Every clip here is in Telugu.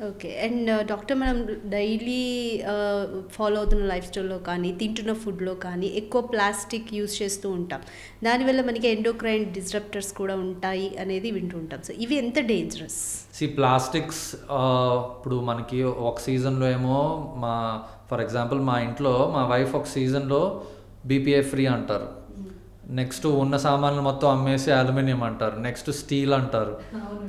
ఓకే. అండ్ డాక్టర్ మనం డైలీ ఫాలో అవుతున్న లైఫ్ స్టైల్‌లో కానీ, తింటున్న ఫుడ్‌లో కానీ ఎక్కువ ప్లాస్టిక్ యూజ్ చేస్తూ ఉంటాం. దానివల్ల మనకి ఎండోక్రైన్ డిస్రప్టర్స్ కూడా ఉంటాయి అనేది వింటూ ఉంటాం. సో, ఇవి ఎంత డేంజరస్? ప్లాస్టిక్స్ ఇప్పుడు మనకి ఒక సీజన్లో ఏమో మా ఫర్ ఎగ్జాంపుల్ మా ఇంట్లో మా వైఫ్ ఒక సీజన్లో బీపీఏ ఫ్రీ అంటారు. నెక్స్ట్ ఉన్న సామాన్లు మొత్తం అమ్మేసి అల్యూమినియం అంటారు. నెక్స్ట్ స్టీల్ అంటారు.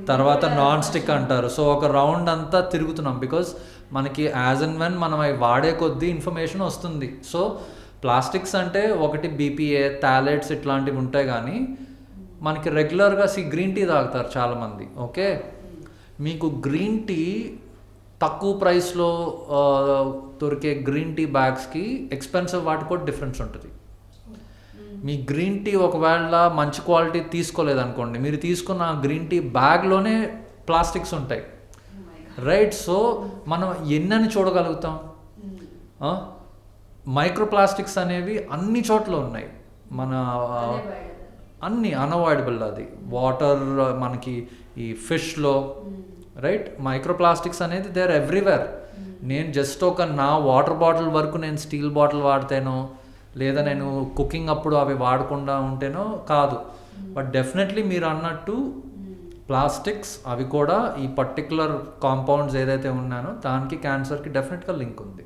తర్వాత నాన్ స్టిక్ అంటారు. సో ఒక రౌండ్ అంతా తిరుగుతున్నాం బికాజ్ మనకి యాజ్ అండ్ వెన్ మనం అవి వాడే కొద్దీ ఇన్ఫర్మేషన్ వస్తుంది. సో ప్లాస్టిక్స్ అంటే ఒకటి బీపీఏ థాలెట్స్ ఇట్లాంటివి ఉంటాయి, కానీ మనకి రెగ్యులర్గా గ్రీన్ టీ తాగుతారు చాలామంది. ఓకే, మీకు గ్రీన్ టీ తక్కువ ప్రైస్లో దొరికే గ్రీన్ టీ బ్యాగ్స్కి ఎక్స్పెన్సివ్ వాటికి కూడా డిఫరెన్స్ ఉంటుంది. మీ గ్రీన్ టీ ఒకవేళ మంచి క్వాలిటీ తీసుకోలేదనుకోండి, మీరు తీసుకున్న గ్రీన్ టీ బ్యాగ్లోనే ప్లాస్టిక్స్ ఉంటాయి, రైట్? సో మనం ఎన్నని చూడగలుగుతాం? మైక్రో ప్లాస్టిక్స్ అనేవి అన్ని చోట్ల ఉన్నాయి. మన అన్ని అన్అవాయిడబుల్. అది వాటర్, మనకి ఈ ఫిష్లో, రైట్? మైక్రో ప్లాస్టిక్స్ అనేది దేర్ ఎవ్రీవేర్. నేను జస్ట్ నా వాటర్ బాటిల్ వరకు నేను స్టీల్ బాటిల్ వాడితేనో, లేదా నేను కుకింగ్ అప్పుడు అవి వాడకుండా ఉంటేనో కాదు. బట్ డెఫినెట్లీ మీరు అన్నట్టు ప్లాస్టిక్స్ అవి కూడా ఈ పర్టికులర్ కాంపౌండ్స్ ఏదైతే ఉన్నానో దానికి క్యాన్సర్కి డెఫినెట్గా లింక్ ఉంది.